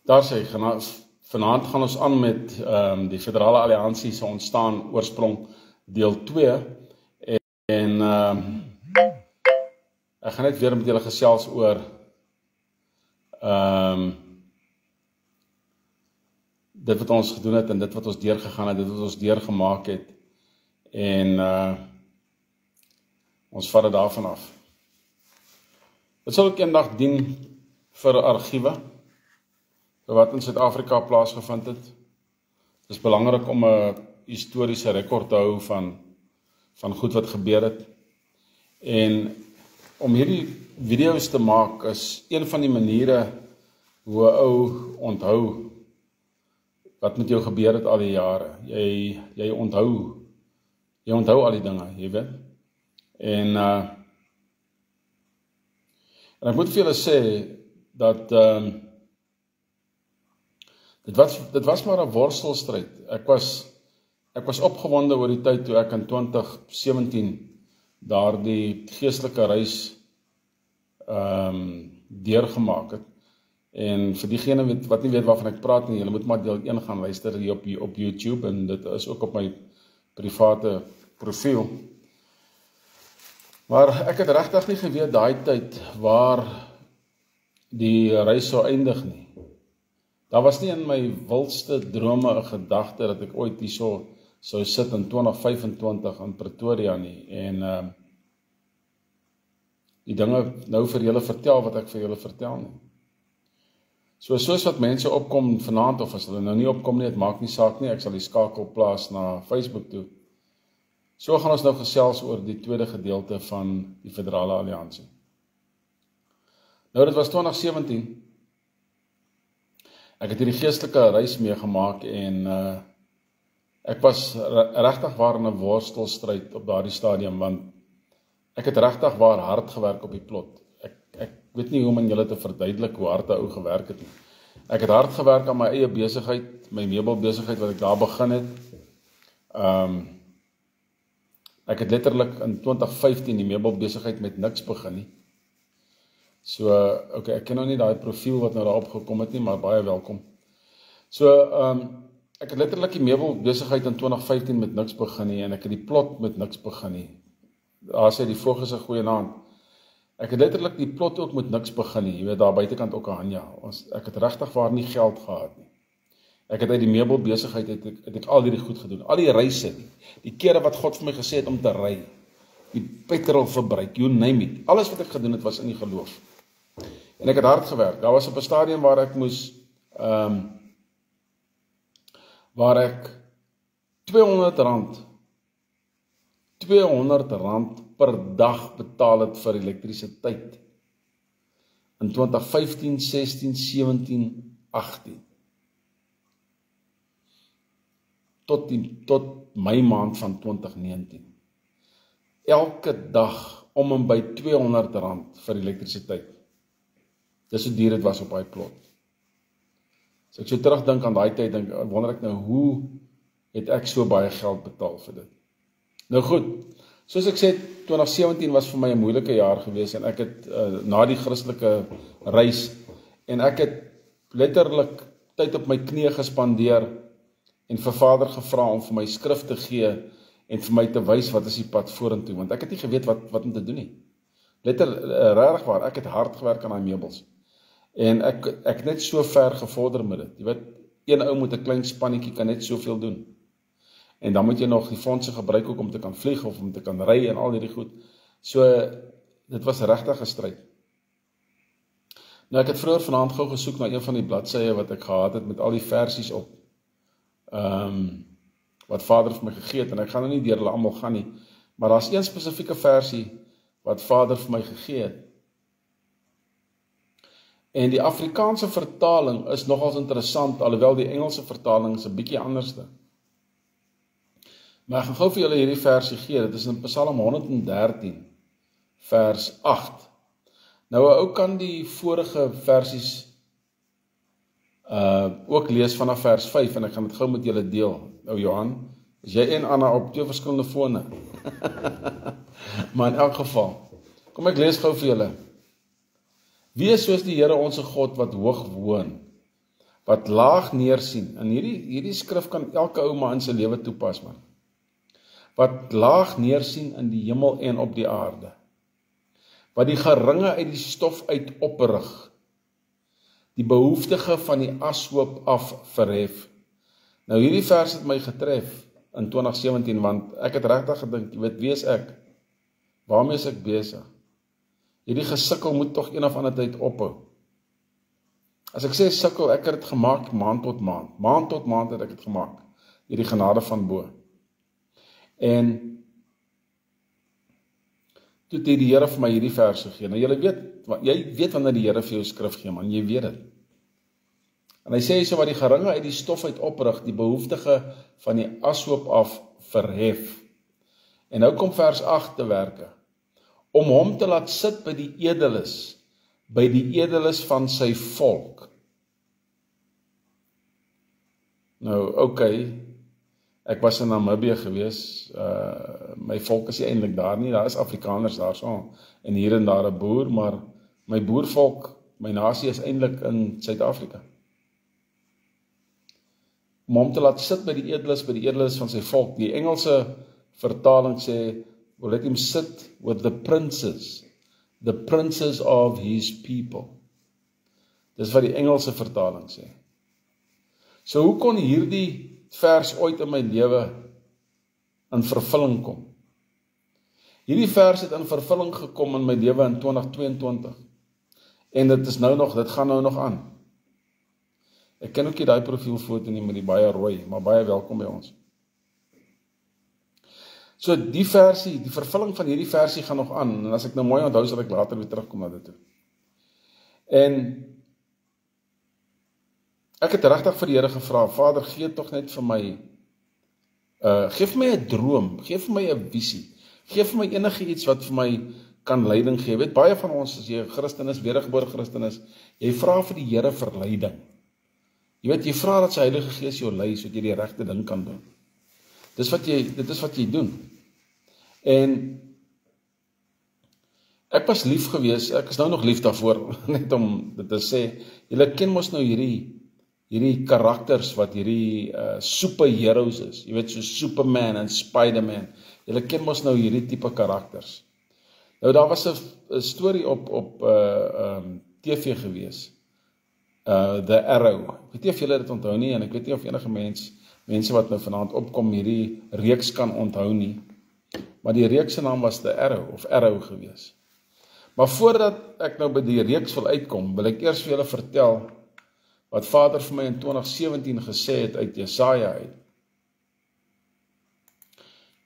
Daar sê, vanaand gaan ons aan met die Federale Alliansie se ontstaan oorsprong deel 2 en ek gaan net weer met julle gesels oor dit wat ons gedoen het en dit wat ons deurgegaan het, dit wat ons deurgemaak het en ons vat dit daarvan af. Dit sal ook eendag dien vir argiewe, vir wat in Suid-Afrika plaasgevind het. Dit is belangrik om 'n historiese rekord te hou van goed wat gebeur het. En om hierdie video's te maak is een van die maniere hoe 'n ou onthou wat met jou gebeur het al die jare. Jy onthou al die dinge, jy weet. En ek moet vir julle sê dat dit was maar 'n worstelstryd. Ek was opgewonde oor die tyd toe ek in 2017 daardie geestelike reis deurgemaak het. En vir diegene wat nie weet waarvan ek praat nie, julle moet maar deel 1 gaan luister hier op YouTube en dit is ook op my private profiel. Maar ek het regtig nie geweet daai tyd waar die reis sou eindig nie. Daar was nie in my wildste drome 'n gedagte dat ek ooit hierso sou sit in 2025 in Pretoria nie. En die dinge nou vir julle vertel wat ek vir julle vertel nie. Soos wat mense opkom vanaand, of as hulle nou nie opkom nie, het maak nie saak nie, ek sal die skakel plaas na Facebook toe. So gaan ons nou gesels oor die tweede gedeelte van die Federale Alliansie. Nou, dit was 2017. Ek het hierdie geestelike reis meegemaak en ek was regtig waar in 'n worstelstryd op daardie stadium, want ek het regtig waar hard gewerk op die plot. Ek weet nie hoe om aan julle te verduidelik hoe hard 'n ou gewerk het nie. Ek het hard gewerk aan my eie besigheid, my meubelbesigheid wat ek daar begin het. Ek het letterlik in 2015 die meubelbesigheid met niks begin nie. So, okay, ek ken nou nie daai profiel wat nou daarop gekom het nie, maar baie welkom. So, ek het letterlik die meubelbesigheid in 2015 met niks begin nie, en ek het die plot met niks begin nie. Daar sê die voog is 'n goeie naam. Ek het letterlik die plot ook met niks begin nie, jy weet daar buitekant ook Anja. Ek het regtig waar nie geld gehad nie. Ek het uit die meubelbesigheid het ek al hierdie goed gedoen, al die reise, die kere wat God vir my gesê het om te ry, die petrol verbruik, you name it, alles wat ek gedoen het was in die geloof. En ek het hard gewerk. Daar was op 'n stadium waar ek moes waar ek R200 per dag betaal het vir elektrisiteit. In 2015, 16, 17, 18. Tot Mei maand van 2019. Elke dag om en by R200 vir elektrisiteit. Dis hoe duur dit was op daai plot. As ek so terugdink aan daai tyd, wonder ek nou, hoe het ek so baie geld betaal vir dit? Nou goed, soos ek sê, 2017 was vir my 'n moeilike jaar gewees, en ek het na die Christelike reis, en ek het letterlik tyd op my knieë gespandeer, en vir Vader gevra om vir my skrif te gee, en vir my te wys wat is die pad vorentoe, want ek het nie geweet wat om te doen nie. Regtig waar, ek het hard gewerk aan daai meubels. En ek net so ver gevorder met dit. Jy weet, een ou met 'n klein spannetjie kan net soveel doen. En dan moet jy nog die fondse gebruik ook om te kan vlieg of om te kan ry en al hierdie goed. So, dit was regtig 'n stryd. Nou, ek het vroeër vanaand gou gesoek na een van die bladsye wat ek gehad het met al die versies op, wat Vader vir my gegee het, en ek gaan nou nie deur hulle almal gaan nie, maar daar's een spesifieke versie wat Vader vir my gegee het. En die Afrikaanse vertaling is nogals interessant, alhoewel die Engelse vertaling is 'n bietjie anderste. Maar ek gaan gou vir julle hierdie versie gee, dit is in Psalm 113, vers 8. Nou, 'n ou kan die vorige versies ook lees vanaf vers 5, en ek gaan dit gou met julle deel. Nou Johan, is jy en Anna op 2 verskillende fone? Maar in elk geval, kom ek lees gou vir julle. Wie is soos die Here onse God wat hoog woon, wat laag neersien, en hierdie skrif kan elke ou maar in sy lewe toepas, man. Wat laag neersien in die hemel en op die aarde. Wat die geringe uit die stof uit oprig, die behoeftige van die ashoop af verhef. Nou hierdie vers het my getref in 2017, want ek het regtig gedink, jy weet, wie is ek? Waarmee is ek besig? Hierdie gesukkel moet tog een of ander tyd ophou. As ek sê sukkel, ek het dit gemaak maand tot maand. Maand tot maand het ek dit gemaak. Hierdie genade van bo. En toe het die Here vir my hierdie vers gegee. Nou jy weet wanneer die Here vir jou skrif gee, man, jy weet dit. En hy sê so wat die geringe uit die stof uit oprig, die behoeftige van die ashoop af verhef. En nou kom vers 8 te werke. Om hom te laat sit by die edeles van sy volk. Nou, ek was in Namibië gewees, my volk is nie eintlik daar nie, daar is Afrikaners daar so, en hier en daar 'n boer, maar my boervolk, my nasie is eintlik in Suid-Afrika. Om hom te laat sit by die edeles van sy volk. Die Engelse vertaling sê, well, let him sit with the princes of his people. Dis wat die Engelse vertaling sê. So hoe kon hierdie vers ooit in my lewe in vervulling kom? Hierdie vers het in vervulling gekom in my lewe in 2022. En dit gaan nou nog aan. Ek ken ook nie daai profielfoto nie met die baie rooi, maar baie welkom by ons. So die vervulling van hierdie versie gaan nog aan, en as ek nou mooi onthou, sal ek later weer terugkom na dit toe. En ek het regtig vir die Here gevra, Vader, gee tog net vir my, geef my 'n droom, geef my 'n visie, geef my enige iets wat vir my kan leiding gee. Weet, baie van ons, as jy 'n Christen is, wedergebore Christen is, jy vra vir die Here vir leiding. Jy weet, jy vra dat sy Heilige Gees jou lei, sodat jy die regte ding kan doen. Dit is wat jy doen. En ek was lief gewees, ek is nou nog lief daarvoor, net om dit te sê, julle ken mos nou hierdie karakters wat hierdie superheroes is, jy weet, so Superman en Spider-Man, julle ken mos nou hierdie tipe karakters. Nou daar was 'n storie op TV gewees, The Arrow, ek weet nie of julle dit onthou nie, en ek weet nie of enige mense wat nou vanaand opkom hierdie reeks kan onthou nie, maar die reeks se naam was The Arrow, of Arrow gewees. Maar voordat ek nou by die reeks wil uitkom, wil ek eers vir julle vertel wat Vader vir my in 2017 gesê het uit Jesaja uit.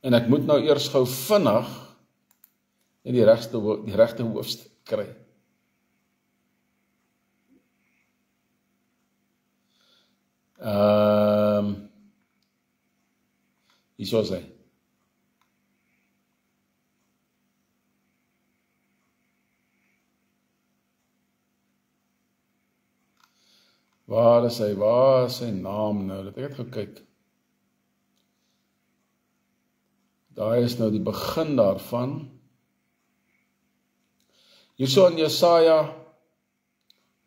En ek moet nou eers gou vinnig in die regte hoofstuk kry. Hierso is hy. Waar is sy naam nou? Dat ek het gekyk. Daar is nou die begin daarvan. Hierso in Jesaja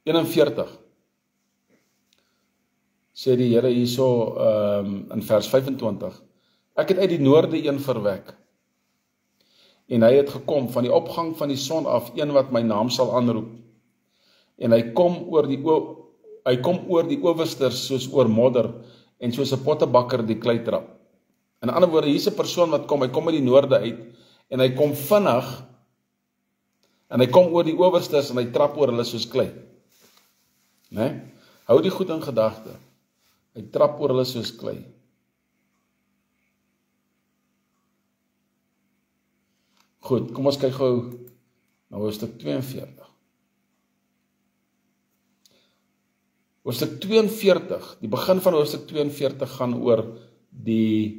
41. Sê die Here hierso in vers 25. Ek het uit die noorde een verwek. En hy het gekom van die opgang van die son af, een wat my naam sal aanroep. En hy kom oor die owersters soos oor modder en soos 'n pottebakker die klei trap. In ander woorde, hier's 'n persoon wat kom, hy kom uit die noorde uit en hy kom vinnig en hy kom oor die owersters en hy trap oor hulle soos klei. Né? Hou die goed in gedagte. Hy trap oor hulle soos klei. Goed, kom ons kyk gou na hoofstuk 42. Hoofstuk 42, die begin van hoofstuk 42 gaan oor dit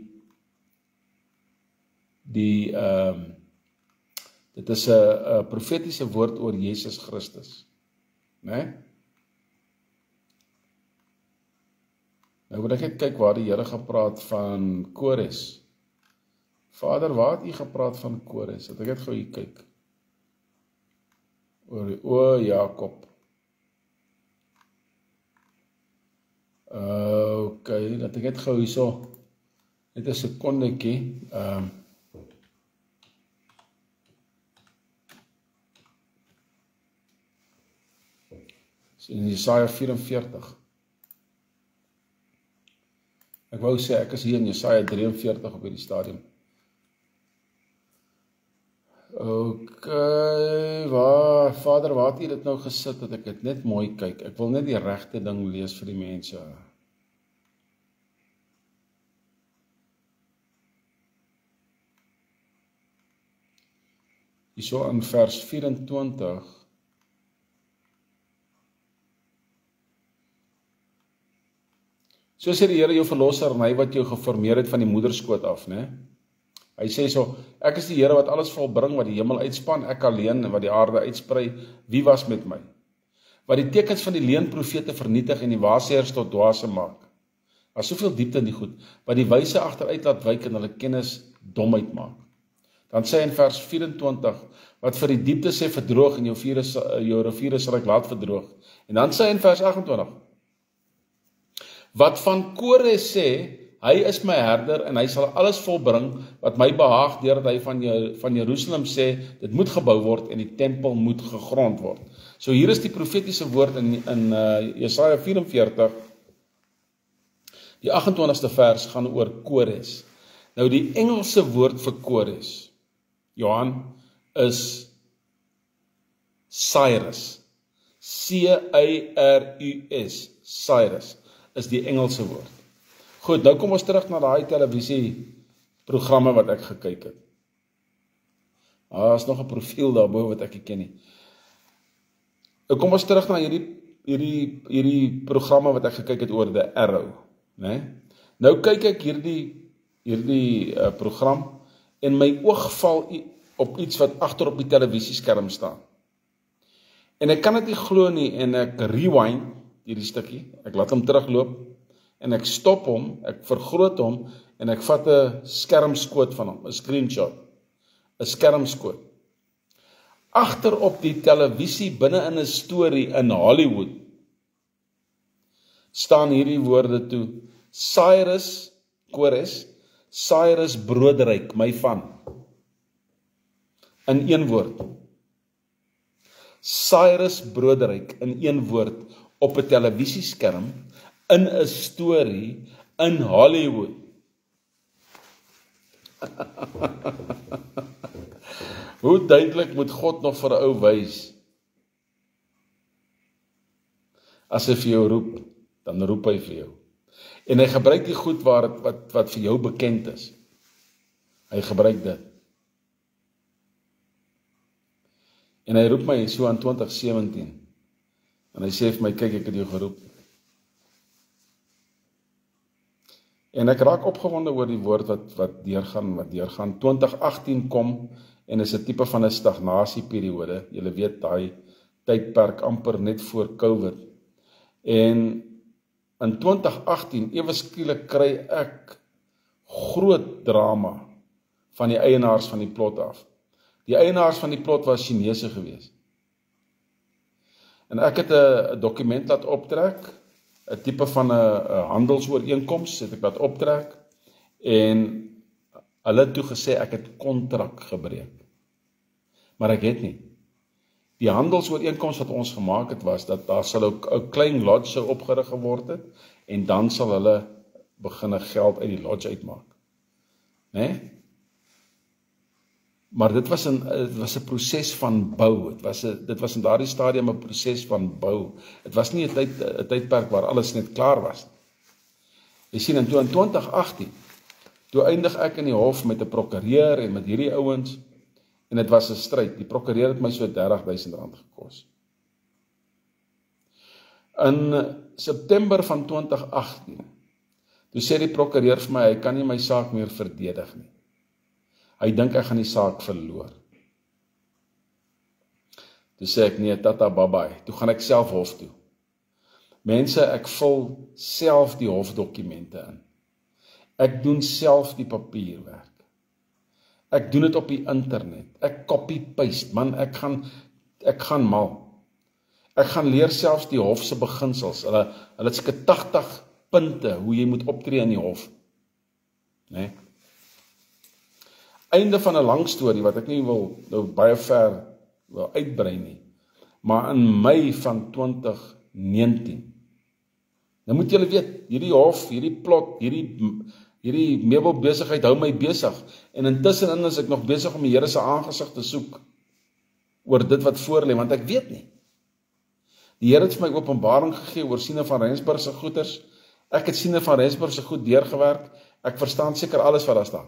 is 'n profetiese woord oor Jesus Christus, né? Nou moet ek net kyk waar die Here gepraat van Kores. Vader, waar het U gepraat van Kores? Dat ek net gou hier kyk. O Jakob. Okay, laat ek net gou hierso, net 'n sekondetjie. In Jesaja 44. Ek wou sê, ek is hier in Jesaja 43 op hierdie stadium. Okay, Vader, waar het jy dit nou gesit, dat ek dit net mooi kyk? Ek wil net die regte ding lees vir die mense. Hierso in vers 24, so sê die Here jou verlosser, en hy wat jou geformeer het van die moederskoot af, né? Hy sê so, ek is die Here wat alles volbring, wat die hemel uitspan, ek alleen, wat die aarde uitsprei, wie was met my? Wat die tekens van die leenprofete vernietig en die waarsêers tot dwaase maak. Daar is soveel diepte in die goed, wat die wyse agteruit laat wyk en hulle kennis domheid maak. Dan sê hy in vers 24, wat vir die diepte sê verdroog en jou riviere sal ek laat verdroog. En dan sê hy in vers 28, wat van Kores sê, hy is my herder en hy sal alles volbring wat my behaag, deurdat hy van Jerusalem sê, dit moet gebou word en die tempel moet gegrond word. So hier is die profetiese woord in Jesaja 44, die 28ste vers gaan oor Kores. Nou die Engelse woord vir Kores, Johan, is Cyrus. C-Y-R-U-S, Cyrus, is die Engelse woord. Goed, nou kom ons terug na daai televisieprogramme wat ek gekyk het. Daar is nog 'n profiel daarbo wat ek nie ken nie. Nou kom ons terug na hierdie programme wat ek gekyk het oor The Arrow, né? Nou kyk ek hierdie program en my oog val op iets wat agter op die televisieskerm staan. En ek kan dit nie glo nie en ek rewind hierdie stukkie, ek laat hom terugloop en ek stop hom, ek vergroot hom en ek vat 'n skermskoot van hom, 'n screenshot, 'n skermskoot. Agter op die televisie binne in 'n storie in Hollywood staan hierdie woorde toe: Kores, Cyrus broodryk, my van. In een woord. Cyrus broodryk in een woord op 'n televisieskerm in 'n storie in Hollywood. Hoe duidelik moet God nog vir 'n ou wys? As hy vir jou roep, dan roep hy vir jou. En hy gebruik die goed wat vir jou bekend is. Hy gebruik dit. En hy roep my so aan 2017. En hy sê vir my, kyk, ek het jou geroep. En ek raak opgewonde oor die woord wat deurgaan. 2018 kom en is 'n tipe van 'n stagnasieperiode. Julle weet, daai tydperk amper net voor COVID. En in 2018, ewe skielik kry ek groot drama van die eienaars van die plot af. Die eienaars van die plot was Chinese gewees. En ek het 'n dokument laat optrek, 'n tipe van 'n handelsooreenkoms het ek laat optrek, en hulle het toe gesê ek het kontrak gebreek. Maar ek het nie. Die handelsooreenkoms wat ons gemaak het was, dat daar sal ook 'n klein lodge sou opgerig geword het, en dan sal hulle beginne geld uit die lodge uitmaak. Né? Maar dit was 'n proses van bou. Dit was in daardie stadium 'n proses van bou. Dit was nie 'n tydperk waar alles net klaar was. Jy sien, en toe in 2018, toe eindig ek in die hof met 'n prokureur en met hierdie ouens, en dit was 'n stryd. Die prokureur het my so R30.000 gekos. In September van 2018, toe sê die prokureur vir my, hy kan nie my saak meer verdedig nie. Hy dink ek gaan die saak verloor. Toe sê ek, nee, tata babai, toe gaan ek self hof toe. Mense, ek vul self die hofdokumente in. Ek doen self die papierwerk. Ek doen dit op die internet. Ek copy-paste, man, ek gaan mal. Ek gaan leer selfs die hofse beginsels. Hulle het seker 80 punte hoe jy moet optree in die hof. Nee. Einde van 'n lang storie wat ek nie wil nou baie ver wil uitbrei nie. Maar in Mei van 2019. Nou moet julle weet, hierdie hof, hierdie plot, hierdie meubelbesigheid hou my besig. En intussenin is ek nog besig om die Here se aangesig te soek oor dit wat voor lê, want ek weet nie. Die Here het vir my openbaring gegee oor Siene van Rensburg se goeders. Ek het Siene van Rensburg se goed deurgewerk. Ek verstaan seker alles wat daar staan.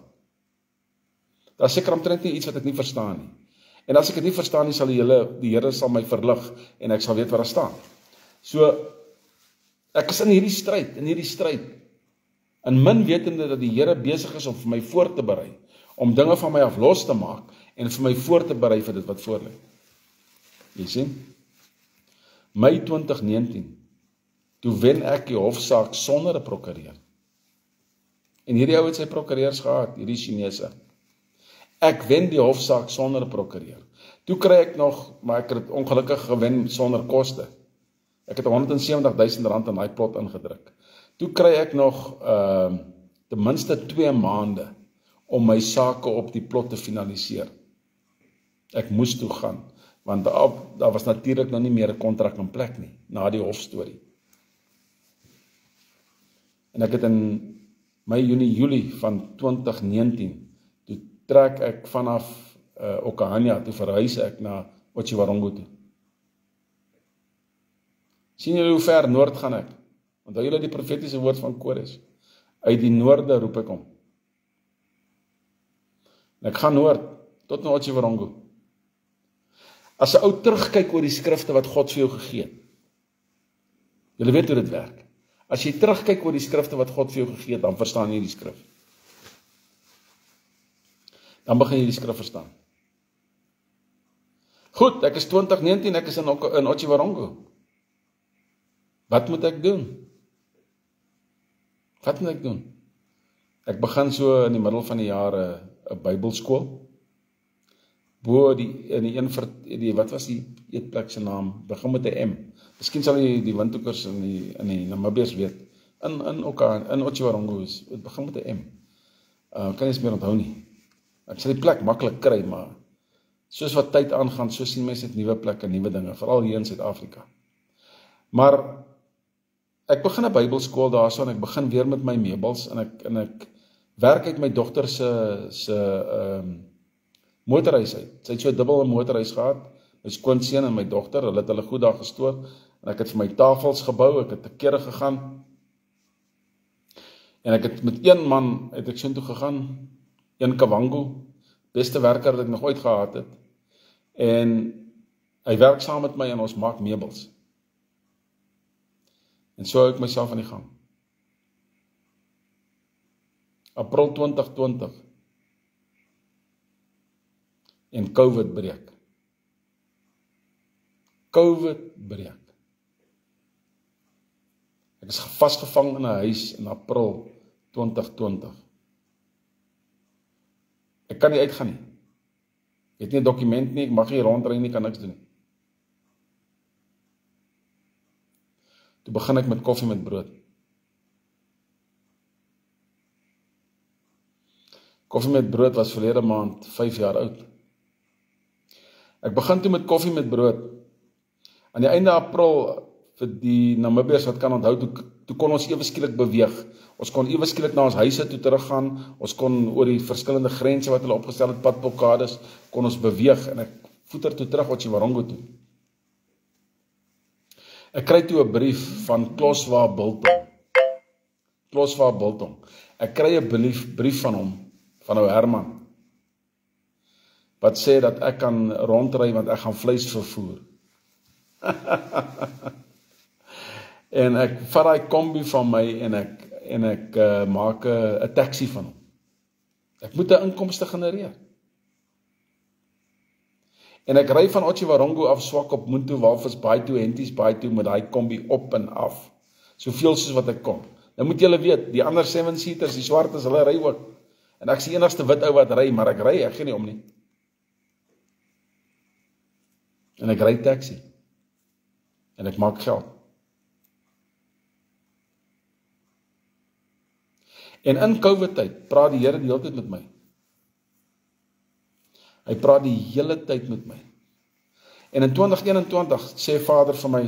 Daar is seker omtrent nie iets wat ek nie verstaan nie. En as ek dit nie verstaan nie, sal die Here sal my verlig en ek sal weet wat daar staan. So, ek is in hierdie stryd. En min wetende dat die Here besig is om vir my voor te berei, om dinge van my af los te maak en vir my voor te berei vir dit wat voor lê. Jy sien? Mei 2019, toe wen ek die hofsaak sonder 'n prokureur. En hierdie ou het sy prokureurs gehad, hierdie Chinese. Ek wen die hofsaak sonder 'n prokureur. Toe kry ek nog, maar ek het ongelukkig gewen sonder koste. Ek het R170,000 in daai plot ingedruk. Toe kry ek nog ten minste 2 maande om my sake op die plot te finaliseer. Ek moes toe gaan, want daar was natuurlik nog nie meer 'n kontrak in plek nie, na die hofstorie. En ek het in Mei, Junie, Julie van 2019, toe trek ek vanaf Okahania, toe verhuis ek na Otjiwarongo toe. Sien julle hoe ver noord gaan ek? Onthou julle die profetiese woord van Kores? Uit die noorde roep ek hom. En ek gaan noord, tot na Otjiwarongo. As 'n ou terugkyk oor die skrifte wat God vir jou gegee het. Julle weet hoe dit werk. As jy terugkyk oor die skrifte wat God vir jou gegee het, dan verstaan jy die skrif. Dan begin jy die skrif verstaan. Goed, ek is 2019, ek is in Otjiwarongo. Wat moet ek doen? Wat moet ek doen? Ek begin so in die middel van die jaar 'n Bybelskool. Bo in die wat was die eetplek se naam? Begin met 'n M. Miskien sal jy die windhoekers in die Namibiërs weet. In Otjiwarongo is, dit begin met 'n M. Kan jy eens meer onthou nie. Ek sal die plek maklik kry, maar soos wat tyd aangaan, so sien mense dit nuwe plekke, nuwe dinge, veral hier in Suid-Afrika. Maar ek begin 'n Bybelskool daarso en ek begin weer met my meubels en ek werk uit my dogter se motorhuis uit. Sy het so 'n dubbel motorhuis gehad. My skoonseun en my dogter, hulle het hulle goed daar gestoor en ek het vir my tafels gebou, ek het te kere gegaan. En ek het met een man het ek soontoe gegaan, een Kavango, beste werker wat ek nog ooit gehad het. En hy werk saam met my en ons maak meubels. En so hou ek myself aan die gang. April 2020. En COVID breek. COVID breek. Ek is vasgevang in 'n huis in April 2020. Ek kan nie uitgaan nie. Ek het nie 'n dokument nie, ek mag nie rondry nie, kan niks doen nie. Toe begin ek met koffie met brood. Koffie met brood was verlede maand 5 jaar oud. Ek begin toe met koffie met brood. Aan die einde April, vir die Namibiërs wat kan onthou, toe kon ons ewe skielik beweeg. Ons kon ewe skielik na ons huise toe teruggaan. Ons kon oor die verskillende grense wat hulle opgestel het, padblokkades, kon ons beweeg en ek voeter toe terug Otjiwarongo toe. Ek kry toe 'n brief van Kloswa Biltong. Kloswa Biltong. Ek kry 'n brief van hom, van ou Herman, wat sê dat ek kan rondry want ek gaan vleis vervoer. En ek vat daai kombi van my en ek maak 'n taxi van hom. Ek moet 'n inkomste genereer. En ek ry van Otjiwarongo af Swakopmund, Walvis Bay toe, Henties Bay toe met daai kombi op en af. Soveel soos wat ek kon. Nou moet julle weet, die ander 7-seaters, die swartes, hulle ry ook. En ek is die enigste wit ou wat ry, maar ek gee nie om nie. En ek ry taxi. En ek maak geld. En in COVID-tyd praat die Here die hele tyd met my. Hy praat die hele tyd met my. En in 2021 sê Vader vir my,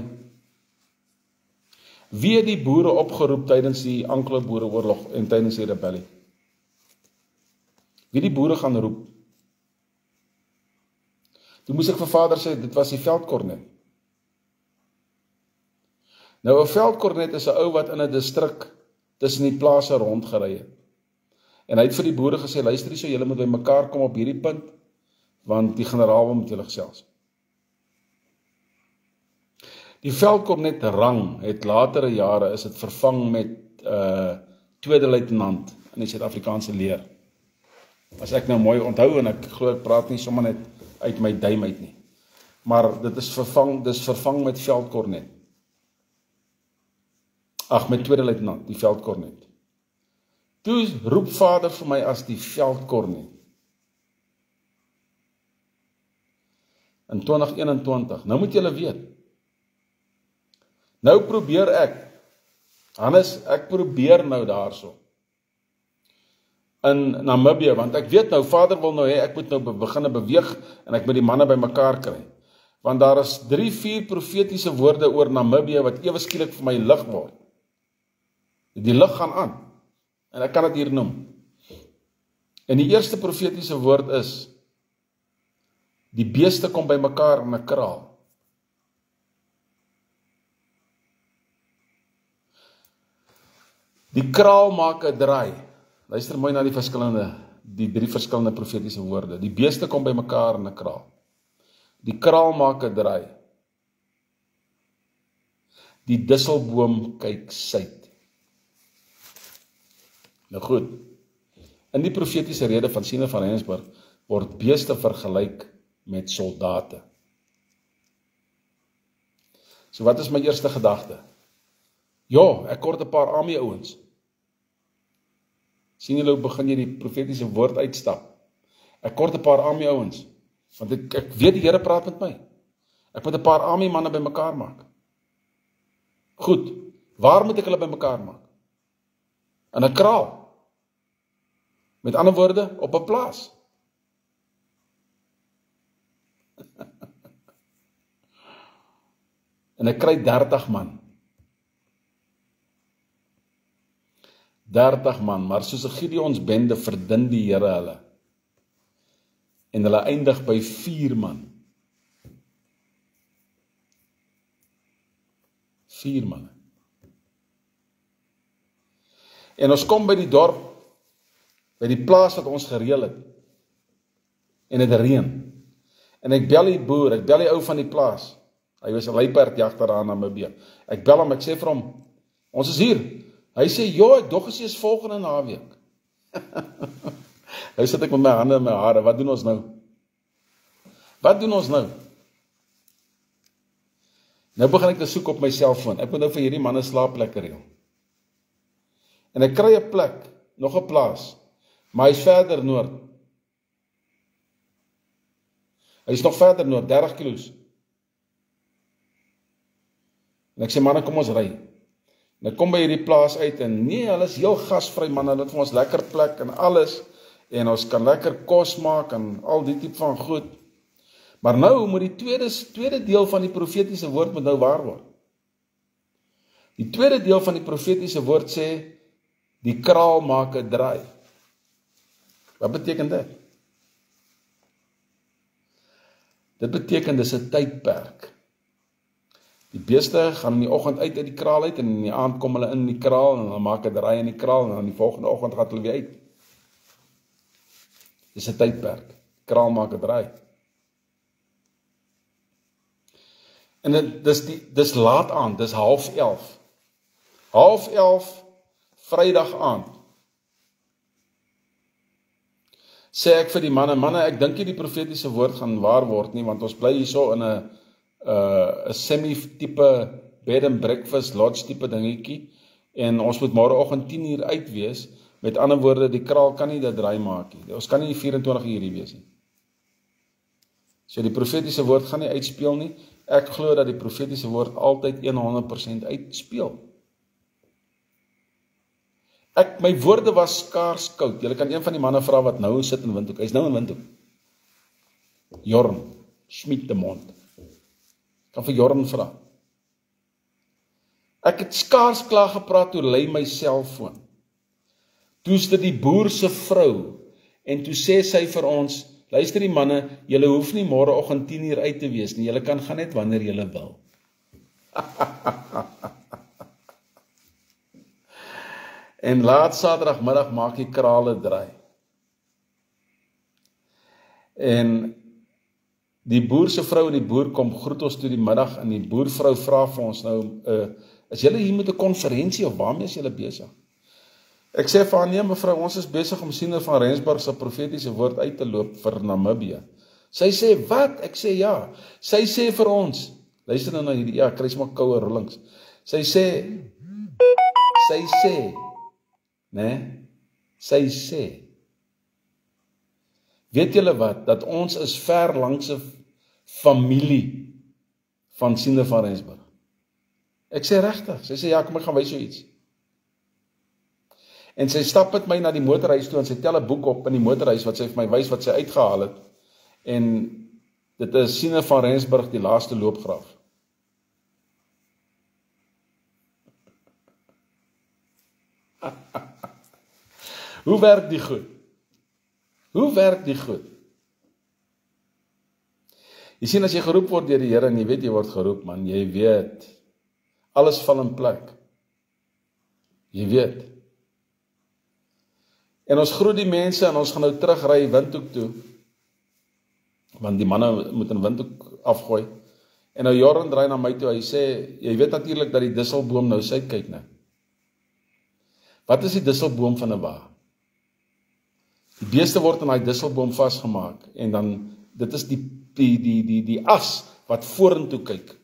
wie het die boere opgeroep tydens die Anglo-Boereoorlog en tydens die rebellie? Wie die boere gaan roep? Toe moes ek vir Vader sê, dit was die veldkornet. Nou, 'n veldkornet is 'n ou wat in 'n distrik tussen die plase rondgery het. En hy het vir die boere gesê, luister hier, so julle moet by mekaar kom op hierdie punt, want die generaal wil met julle gesels. Die veldkornet rang het latere jare is dit vervang met tweede luitenant in die Suid-Afrikaanse leer. As ek nou mooi onthou, en ek glo ek praat nie sommer net uit my duim uit nie. Maar dit is vervang met veldkornet. Met tweede luitenant, die veldkornet. Toe roep Vader vir my as die veldkornet. In 2021, nou moet julle weet. Nou probeer ek, Hannes, ek probeer nou daarso. In Namibië, want ek weet nou, Vader wil nou hê, ek moet nou begin beweeg, en ek moet die manne by mekaar kry. Want daar is 3-4 profetiese woorde oor Namibië, wat ewe skielik vir my lig word. Die lig gaan aan, en ek kan dit hier noem. En die eerste profetiese woord is, die beeste kom by mekaar in 'n kraal. Die kraal maak 'n draai. Luister mooi na die 3 verskillende profetiese woorde. Die beeste kom by mekaar in 'n kraal. Die kraal maak 'n draai. Die disselboom kyk suid. Nou goed. In die profetiese rede van Siene van Rensburg word beeste vergelyk met soldate. So wat is my eerste gedagte? Ja, ek kort 'n paar army ouens. Sien julle hoe begin jy die profetiese woord uitstap? Ek kort 'n paar army ouens, want ek weet die Here praat met my. Ek moet 'n paar army manne by mekaar maak. Goed, waar moet ek hulle by mekaar maak? In 'n kraal. Met ander woorde, op 'n plaas. En ek kry 30 man. 30 man, maar soos 'n Gideons bende verdun die Here hulle. En hulle eindig by 4 man. 4 manne. En ons kom by die dorp, by die plaas wat ons gereël het. En dit reën. En ek bel die boer, ek bel die ou van die plaas. Hy was 'n luiperdjagter daar in Namibië. Ek bel hom, ek sê vir hom, ons is hier. Hy sê, ja, ek dog is volgende naweek. Nou sit ek met my hande in my hare, wat doen ons nou? Wat doen ons nou? Nou begin ek te soek op my selfoon. Ek moet nou vir hierdie manne slaapplekke reël. En ek kry 'n plek, nog 'n plaas, maar hy's verder noord. Hy's nog verder noord, 30 kilos. En ek sê, manne, kom ons ry. En ek kom by hierdie plaas uit, en nee, hulle is heel gasvry, man, hulle het vir ons lekker plek en alles, en ons kan lekker kos maak, en al die tipe van goed. Maar nou moet die tweede deel van die profetiese woord moet nou waar word. Die tweede deel van die profetiese woord sê, die kraal maak 'n draai. Wat beteken dit? Dit beteken dis 'n tydperk. Die beeste gaan in die oggend uit die kraal uit, en in die aand kom hulle in die kraal, en hulle maak 'n draai in die kraal, en dan die volgende oggend gaan hulle weer uit. Dis 'n tydperk. Die kraal maak 'n draai. En dis laat aand, dis 10:30. 10:30, Vrydag aand. Sê ek vir die manne, ek dink nie die profetiese woord gaan waar word nie, want ons bly hierso in 'n semi-tipe bed and breakfast lodge tipe dingetjie, en ons moet môreoggend 10:00 uit wees. Met ander woorde, die kraal kan nie dat draai maak nie. Ons kan nie 24 uur hier wees nie. So die profetiese woord gaan nie uitspeel nie. Ek glo dat die profetiese woord altyd 100% uitspeel. My woorde was skaars koud. Julle kan een van die manne vra wat nou sit in Windhoek. Hy's nou in Windhoek. Jorn Schmidt de Mond. Kan vir Jorn vra. Ek het skaars klaar gepraat oor lei my selfoon. Toe's dit die boer se vrou en toe sê sy vir ons, luister die manne, julle hoef nie môreoggend 10:00 uit te wees nie, julle kan gaan net wanneer julle wil. En laat Saterdagmiddag maak die krale draai. En die boer se vrou en die boer kom groet ons toe die middag en die boervrou vra vir ons nou, is julle hier met 'n konferensie of waarmee is julle besig? Ek sê vir haar, nee mevrou, ons is besig om Siener van Rensburg se profetiese woord uit te loop vir Namibië. Sy sê, wat? Ek sê ja. Sy sê vir ons, luister nou na hierdie, ja, kry sommer koue rollings. Sy sê, weet julle wat, dat ons is ver langs 'n familie van Siener van Rensburg. Ek sê regtig, sy sê ja, kom ek gaan wys jou iets. En sy stap met my na die motorhuis toe en sy tel 'n boek op in die motorhuis wat sy vir my wys wat sy uitgehaal het. En dit is Siener van Rensburg, die laaste loopgraaf. Hoe werk die goed? Hoe werk die goed? Jy sien as jy geroep word deur die Here en jy weet jy word geroep, man, jy weet, alles val in plek. Jy weet. En ons groet die mense en ons gaan nou terugry Windhoek toe, want die manne moet in Windhoek afgooi. En nou Jorn draai na my toe, hy sê, jy weet natuurlik dat die disselboom nou suid kyk, né? Wat is die disselboom van 'n wa? Die beeste word in daai disselboom vasgemaak en dan, dit is die as wat vorentoe kyk.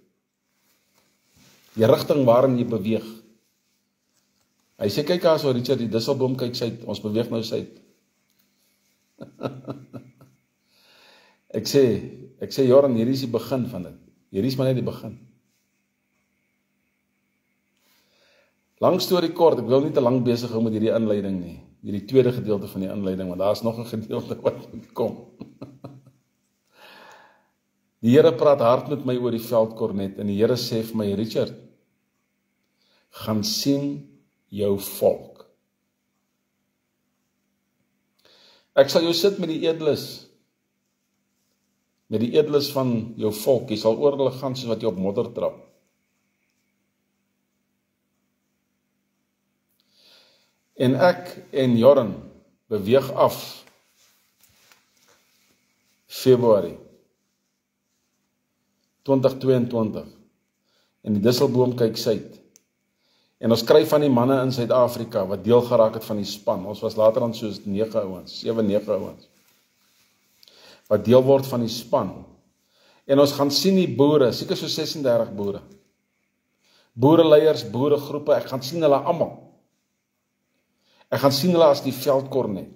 Die rigting waarin jy beweeg. Hy sê, kyk daar so Richard, die disselboom kyk suid, ons beweeg nou suid. Ek sê Jorn, hierdie is die begin van dit. Hierdie is maar net die begin. Lang storie kort, ek wil nie te lank besig hou met hierdie inleiding nie. Hierdie tweede gedeelte van die inleiding, want daar is nog 'n gedeelte wat moet kom. Die Here praat hard met my oor die veldkornet en die Here sê vir my, Richard, gaan sien jou volk. Ek sal jou sit met die edeles van jou volk, jy sal oor hulle gaan soos wat jy op modder trap. En ek en Jorn beweeg af Februarie 2022 en die disselboom kyk suid. En ons kry van die manne in Suid-Afrika wat deel geraak het van die span. Ons was later dan soos 9 ouens, 7-9 ouens. Wat deel word van die span. En ons gaan sien die boere, seker so 36 boere. Boereleiers, boeregroepe, ek gaan sien hulle almal. Ek gaan sien hulle as die veldkornet.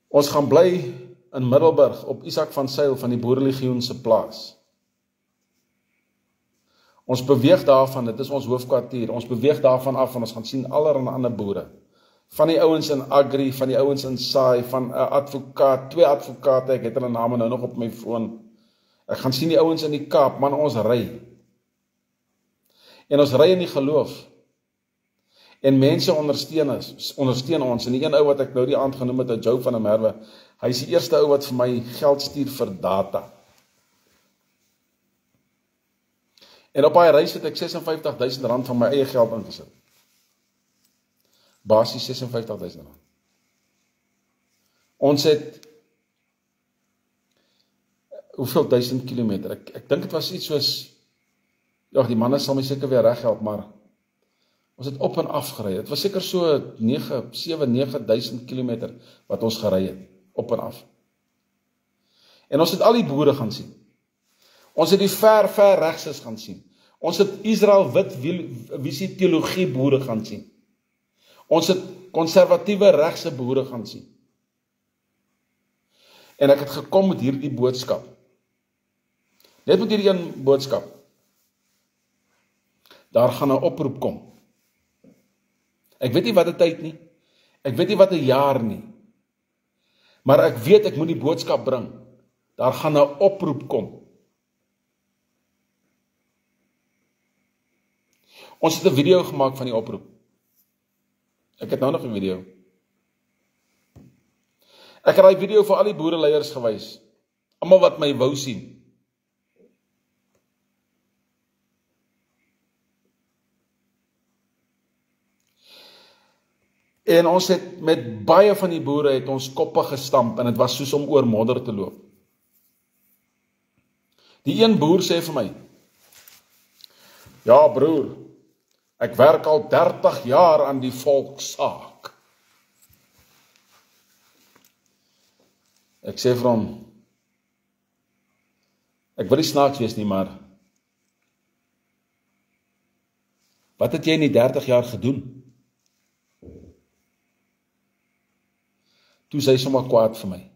Ons gaan bly in Middelburg op Isak van Sail van die Boerelegioen se plaas. Ons beweeg daarvan, dit is ons hoofkwartier, ons beweeg daarvan af en ons gaan sien allerlei ander boere. Van die ouens in Agri, van die ouens in Saai, van 'n advokaat, 2 advokate, ek het hulle name nou nog op my foon. Ek gaan sien die ouens in die Kaap, man, ons ry. En ons ry in die geloof. En mense ondersteun ons. En die een ou wat ek nou die aand genoem het, Joe van der Merwe, hy is die eerste ou wat vir my geld stuur vir data. En op daai reis het ek R56,000 van my eie geld ingesit. Basies R56,000. Ons het hoeveel 1000 kilometer? Ek dink dit was iets soos, ja, die manne sal my seker weer reghelp, maar ons het op en af gery. Dit was seker so 7-9 kilometer wat ons gery het, op en af. En ons het al die boere gaan sien. Ons het die ver regses gaan sien. Ons het Israel wit visie teologie boere gaan sien. Ons het konservatiewe regse boere gaan sien. En ek het gekom met hierdie boodskap. Net met hierdie een boodskap. daar gaan 'n oproep kom. Ek weet nie wat 'n tyd nie, ek weet nie wat 'n jaar nie, maar ek weet ek moet die boodskap bring. Daar gaan 'n oproep kom. Ons het 'n video gemaak van die oproep. Ek het nou nog 'n video. Ek het daai video vir al die boereleiers gewys, almal wat my wou sien. En ons het met baie van die boere het ons koppe gestamp en dit was soos om oor modder te loop. Die een boer sê vir my, ja broer, ek werk al 30 jaar aan die volkssaak. Ek sê vir hom, ek wil nie snaaks wees nie, maar wat het jy in die 30 jaar gedoen? Toe sê hy sommer kwaad vir my,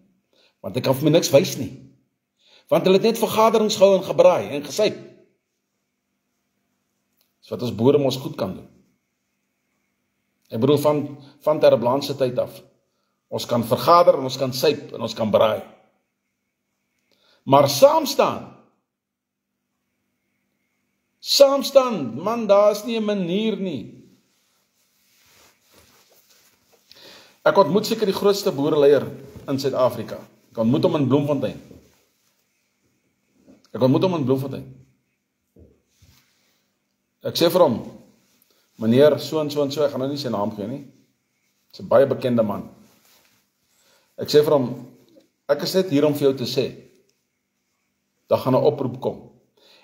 want ek kan vir my niks wys nie, want hulle het net vergaderings gehou en gebraai en gesuip. Dis wat ons boere mos goed kan doen. Ek bedoel van Terreblanche tyd af. Ons kan vergader en ons kan suip en ons kan braai. Maar saam staan, man, daar is nie 'n manier nie. Ek ontmoet seker die grootste boereleier in Suid-Afrika. Ek ontmoet hom in Bloemfontein. Ek sê vir hom, meneer so en so, ek gaan nou nie sy naam gee nie. Dis 'n baie bekende man. Ek sê vir hom, ek is net hier om vir jou te sê, daar gaan 'n oproep kom.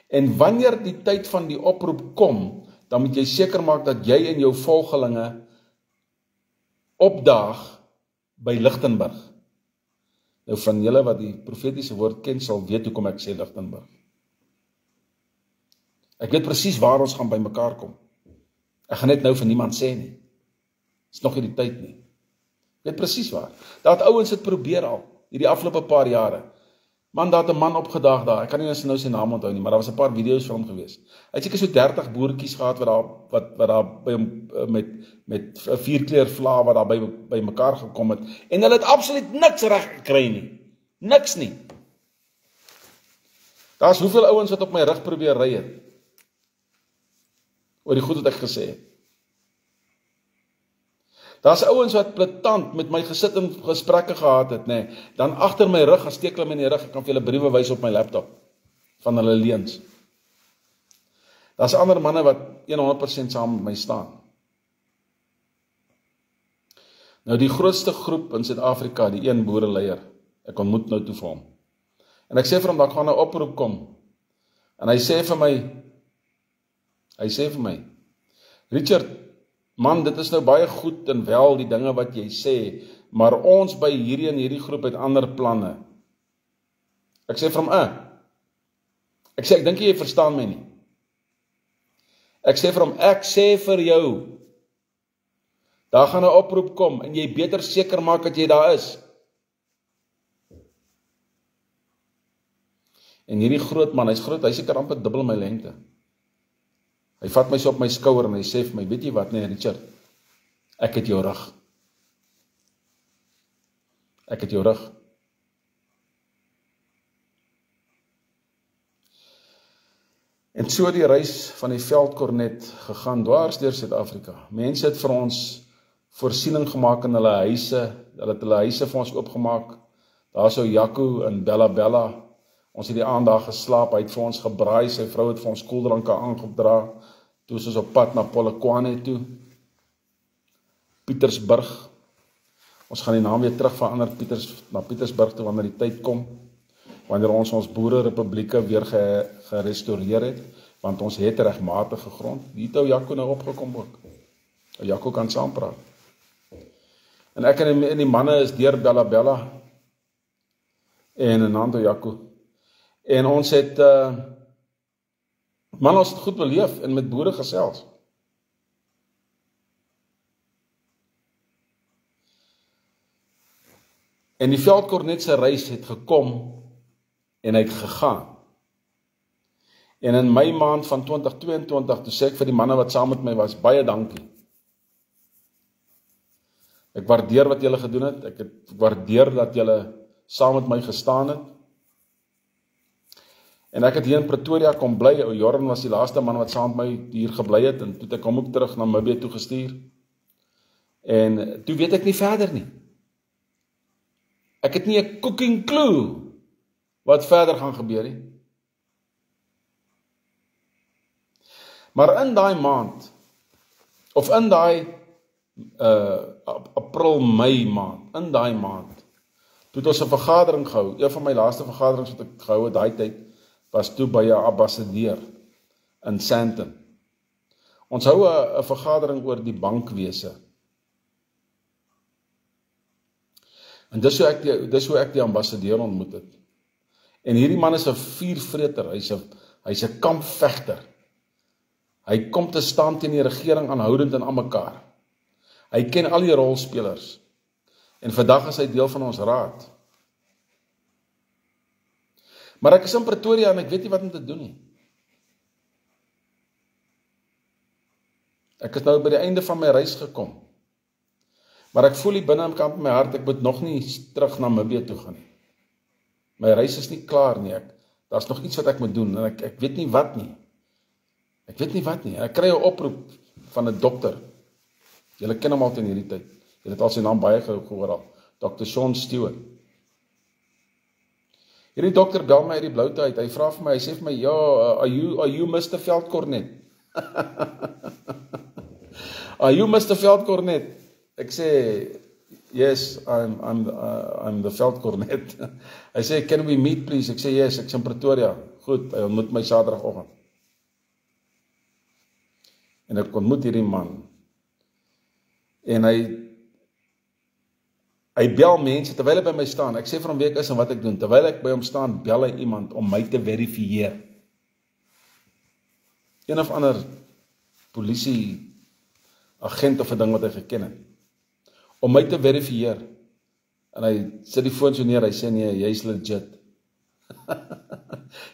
En wanneer die tyd van die oproep kom, dan moet jy seker maak dat jy en jou volgelinge opdaag by Lichtenburg. Nou van julle wat die profetiese woord ken, sal weet hoekom ek sê Lichtenburg. Ek weet presies waar ons gaan by mekaar kom. Ek gaan net nou vir niemand sê nie. Dis nog nie die tyd nie. Ek weet presies waar. Daar het ouens dit probeer al, hierdie afgelope paar jare. Man, daar het 'n man opgedaag daar, ek kan nie eens nou sy naam onthou nie, maar daar was 'n paar video's van hom gewees. Hy het seker so 30 boertjies gehad wat daar by hom met 'n vierkleur vla wat daar by mekaar gekom het, en hulle het absoluut niks reg gekry nie. Niks nie. Daar's hoeveel ouens wat op my rug probeer ry het oor die goed wat ek gesê het. Daar's ouens wat blaatant met my gesit en gesprekke gehad het, nê. Dan agter my rug, as steek hulle my in die rug, ek kan vir julle briewe wys op my laptop van hulle leuns. Daar's ander manne wat 100% saam met my staan. Nou die grootste groep in Suid-Afrika, die een boereleier, ek ontmoet nou toe vir hom. En ek sê vir hom, daar gaan 'n oproep kom. En hy sê vir my, Richard, man, dit is nou baie goed en wel die dinge wat jy sê, maar ons by hierdie en hierdie groep het ander planne. Ek sê vir hom, ek dink jy verstaan my nie. Ek sê vir hom, ek sê vir jou, daar gaan 'n oproep kom, en jy beter seker maak dat jy daar is. En hierdie groot man, hy's groot, hy seker amper dubbel my lengte. Hy vat my so op my skouer en hy sê vir my, weet jy wat, nee Richard, ek het jou rug. Ek het jou rug. En so die reis van die veldkornet gegaan dwars deur Suid-Afrika. Mense het vir ons voorsiening gemaak in hulle huise, hulle het hulle huise vir ons oopgemaak. Daar sou Jaco en Bella, ons het die aand daar geslaap, hy het vir ons gebraai, sy vrou het vir ons koeldranke aangedra, toe is ons op pad na Polokwane toe, Pietersburg, ons gaan die naam weer terug verander, na Pietersburg toe, wanneer die tyd kom, wanneer ons boererepublieke weer gerestoreer het, want ons het regmatige grond, die het ou Jaco nou opgekom ook, ou Jaco kan saampraat, en ek en die manne is deur Bella, en in hand ou Jaco, en ons het, ons het goed beleef en met boere gesels. En die veldkornet se reis het gekom en hy het gegaan. En in Mei maand van 2022, toe sê ek vir die manne wat saam met my was, baie dankie. Ek waardeer wat julle gedoen het, ek waardeer dat julle saam met my gestaan het. En ek het hier in Pretoria kom bly, ou Jordan was die laaste man wat saam met my hier gebly het, en toe het ek hom ook terug na Namibië toe gestuur. En toe weet ek nie verder nie. Ek het nie 'n cooking clue wat verder gaan gebeur nie. Maar in daai maand, of in daai April, Mei maand, in daai maand, toe het ons 'n vergadering gehou. Een van my laaste vergaderings wat ek gehou het daai tyd, was toe by 'n ambassadeur in Sandton. Ons hou 'n vergadering oor die bankwese. En dis hoe ek die ambassadeur ontmoet het. En hierdie man is 'n vuurvreter, hy's 'n kampvegter. Hy kom te staan teen die regering aanhoudend en aan mekaar. Hy ken al die rolspelers. En vandag is hy deel van ons raad. Maar ek is in Pretoria en ek weet nie wat om te doen nie. Ek is nou by die einde van my reis gekom. Maar ek voel hier binnekant in my hart, ek moet nog nie terug na Namibië toe gaan nie. My reis is nie klaar nie, daar's nog iets wat ek moet doen, en ek weet nie wat nie. Ek weet nie wat nie, ek kry 'n oproep van 'n dokter. Julle ken hom al in hierdie tyd. Julle het al sy naam baie gehoor al. Dr. Sean Stewart. Hierdie dokter bel my uit die bloute uit. Hy vra vir my, hy sê vir my, ja, are you Mr. Veldkornet? Are you Mr. Veldkornet? Ek sê, yes, I'm the Veldkornet. Hy sê, can we meet please? Ek sê, yes, ek's in Pretoria. Goed, hy ontmoet my Saterdagoggend. En ek ontmoet hierdie man. En hy bel mense, terwyl hy by my staan. Ek sê vir hom wie ek is en wat ek doen. Terwyl ek by hom staan, bel hy iemand om my te verifieer. Een of ander polisie agent of 'n ding wat hy geken het. Om my te verifieer. En hy sit die foon so neer, hy sê nee, jy's legit.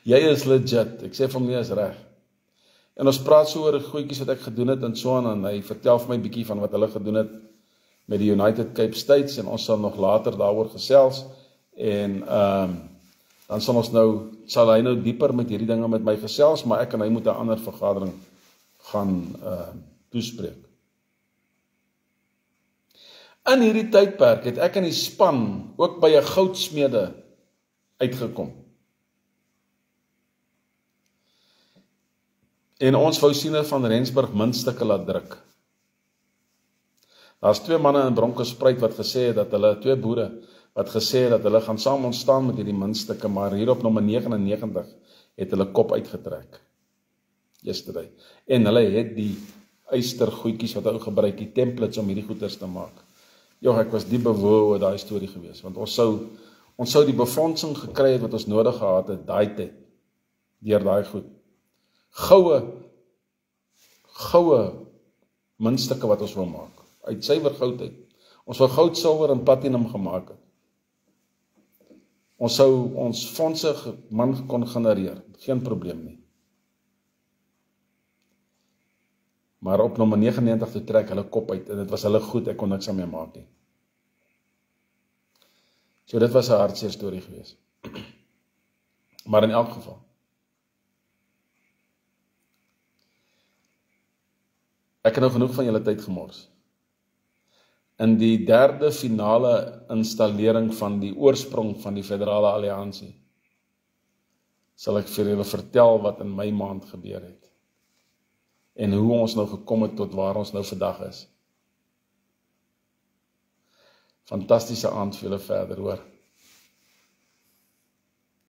Jy is legit. Ek sê vir hom nee, is reg. En ons praat so oor goedjies wat ek gedoen het en so aan, en hy vertel vir my bietjie van wat hulle gedoen het met die United Cape States, en ons sal nog later daaroor gesels, en dan sal hy nou dieper met hierdie dinge met my gesels, maar ek en hy moet 'n ander vergadering gaan toespreek. In hierdie tydperk het ek in die span ook by 'n goudsmede uitgekom. En ons wou Siene van Rensburg muntstukke laat druk. Daar's 2 manne in Bronkhorstspruit wat gesê het dat hulle, 2 boere, wat gesê het dat hulle gaan saam ontstaan met hierdie muntstukke, maar hier op nommer 99 het hulle kop uitgetrek. Yesterday. En hulle het die ystergoedjies wat hulle gebruik, die templates om hierdie goeders te maak. Ek was diep bewoe oor daai storie gewees, want ons sou die befondsing gekry het wat ons nodig gehad het daai tyd, deur daai goed. Goue muntstukke wat ons wil maak, uit suiwer goud uit. Ons wou goud, silwer en platinum gemaak het. Ons sou ons fondse kon genereer, geen probleem nie. Maar op nommer 99 toe trek hulle kop uit, en dit was hulle goed, ek kon niks aan mee maak nie. So dit was 'n hartseer storie gewees. Maar in elk geval, ek het nou genoeg van julle tyd gemors. In die 3de finale installering van die oorsprong van die Federale Alliansie, sal ek vir julle vertel wat in my maand gebeur het. En hoe ons nou gekom het tot waar ons nou vandag is. Fantastiese aand vir julle verder, hoor.